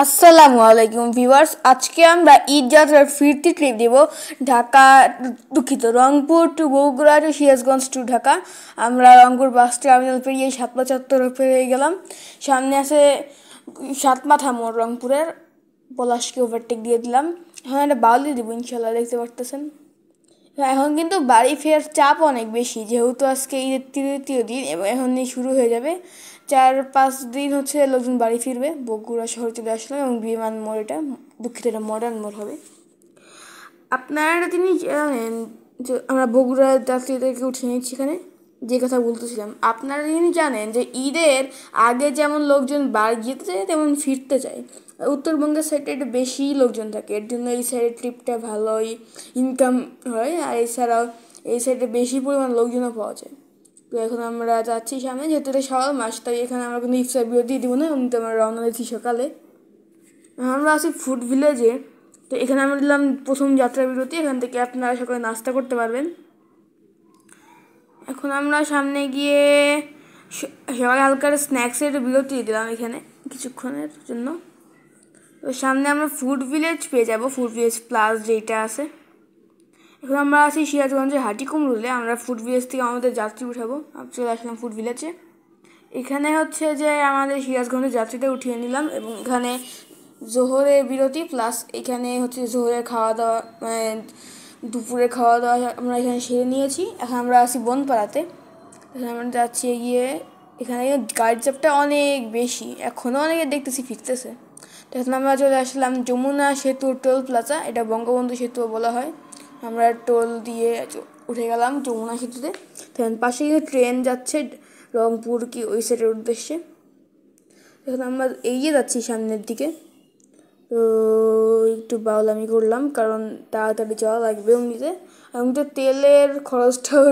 আসসালামু আলাইকুম ভিউয়ার্স, আজকে আমরা ঈদ যাত্রার ফিরতি ট্রিপ দিব ঢাকা, দুঃখিত, Rangpur to Bogura to Sirajganj to Dhaka. আমরা রংপুর বাস টার্মিনাল পেরিয়ে সাতমা চত্বর পেরিয়ে গেলাম। সামনে আছে সাতমাথা মোড় রংপুরের, পলাশকে ওভারটেক দিয়ে দিলাম। হ্যাঁ, একটা বাউলি দিব ইনশাল্লাহ, দেখতে পারতেছেন। এখন কিন্তু বাড়ি ফেরার চাপ অনেক বেশি, যেহেতু আজকে ঈদের তৃতীয় দিন এবং এখনই শুরু হয়ে যাবে। 4-5 দিন হচ্ছে লোকজন বাড়ি ফিরবে। বগুড়া শহর চলে আসলাম এবং বিমান মোড়, এটা দুঃখিত, এটা মডার্ন মোড় হবে। আপনারা তিনি জানেন যে আমরা বগুড়া যাত্রীদেরকে উঠে নিচ্ছি এখানে, যে কথা বলতেছিলাম। আপনারা তিনি জানেন যে ঈদের আগে যেমন লোকজন বাড়ি যেতে চায় তেমন ফিরতে চায়। উত্তরবঙ্গের সাইডে একটু বেশি লোকজন থাকে, এর জন্য এই সাইডের ট্রিপটা ভালোই ইনকাম হয়। আর এছাড়াও এই সাইডে বেশি পরিমাণ লোকজনও পাওয়া যায়। তো এখন আমরা যাচ্ছি সামনে, যেহেতু এটা সকাল মাস, তাই এখানে আমরা কিন্তু ইফতার বিরতি দিব না, এমনিতে আমরা রওনা দিচ্ছি সকালে। আমরা আছি ফুড ভিলেজে। তো এখানে আমরা দিলাম প্রথম যাত্রা বিরতি, এখান থেকে আপনারা সকালে নাস্তা করতে পারবেন। এখন আমরা সামনে গিয়ে সকালে হালকা স্ন্যাক্সের বিরতি দিলাম এখানে কিছুক্ষণের জন্য। তো সামনে আমরা ফুড ভিলেজ পেয়ে যাব, ফুড ভিলেজ প্লাস যেটা আছে। এখন আমরা আছি সিরাজগঞ্জের হাটিকুমরুলে। আমরা ফুড ভিলেজ থেকে আমাদের যাত্রী উঠাবো, চলে আসলাম ফুড ভিলেজে। এখানে হচ্ছে যে আমাদের সিরাজগঞ্জের যাত্রীদের উঠিয়ে নিলাম এবং এখানে জোহরের বিরতি প্লাস এখানে হচ্ছে জোহরের খাওয়া দাওয়া, মানে দুপুরে খাওয়া দাওয়া আমরা এখানে সেরে নিয়েছি। এখন আমরা আছি বনপাড়াতে। এখানে আমরা যাচ্ছি এগিয়ে। এখানে গাড়ির চাপটা অনেক বেশি, এখনও অনেকে দেখতেছি ফিরতেছে। তো এখন আমরা চলে আসলাম যমুনা সেতু টোল প্লাজা, এটা বঙ্গবন্ধু সেতুও বলা হয়। আমরা টোল দিয়ে উঠে গেলাম যমুনা সেতুতে। তখন পাশে ট্রেন যাচ্ছে রংপুর কি ওই সাইডের উদ্দেশ্যে। এখন আমরা এগিয়ে যাচ্ছি সামনের দিকে। তো একটু বাউলামি করলাম, কারণ তাড়াতাড়ি যাওয়া লাগবে এমনিতে, এবং তো তেলের খরচটাও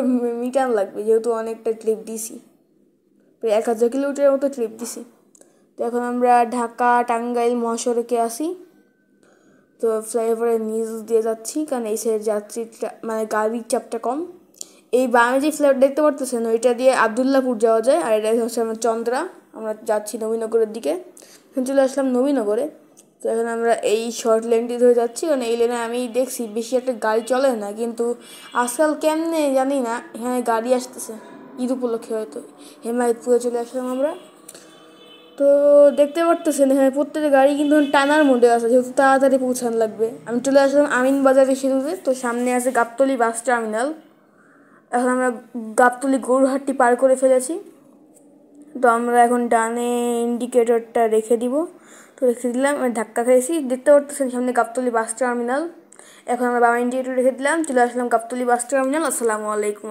মিটান লাগবে, যেহেতু অনেকটা ট্রিপ দিছি, প্রায় 1000 কিলোমিটারের মতো ট্রিপ দিছি। তো এখন আমরা ঢাকা টাঙ্গাইল মহাসড়কে আসি। তো ফ্লাইওভারের নিচ দিয়ে যাচ্ছি, কারণ এই সাইড যাত্রীটা মানে গাড়ির চাপটা কম। এই বামে যে ফ্লাইওভার দেখতে পারতেছেন, ওইটা দিয়ে আবদুল্লাপুর যাওয়া যায়, আর এটা হচ্ছে আমার চন্দ্রা। আমরা যাচ্ছি নবীনগরের দিকে। এখন চলে আসলাম নবীনগরে। তো এখন আমরা এই শর্ট লেনটি ধরে যাচ্ছি, কারণ এই লেনে আমি দেখছি বেশি একটা গাড়ি চলে না, কিন্তু আজকাল কেমনে জানি না এখানে গাড়ি আসতেছে। ঈদ উপলক্ষে হয়তো হেমায়তপুরে চলে আসলাম আমরা। তো দেখতে পারতেছেন এখানে প্রত্যেকটা গাড়ি কিন্তু টানার মোডে আছে, যেহেতু তাড়াতাড়ি পৌঁছানো লাগবে। আমি চলে আসলাম আমিনবাজারের সেতুতে। তো সামনে আছে গাবতলী বাস টার্মিনাল। এখন আমরা গাবতলী গরুহাটটি পার করে ফেলেছি। তো আমরা এখন ডানে ইন্ডিকেটরটা রেখে দিব। তো রেখে দিলাম, আমি ধাক্কা খেয়েছি, দেখতে পারতেছেন সামনে গাবতলী বাস টার্মিনাল। এখন আমরা বামে ইন্ডিকেটর রেখে দিলাম, চলে আসলাম গাবতলী বাস টার্মিনাল। আসসালামু আলাইকুম।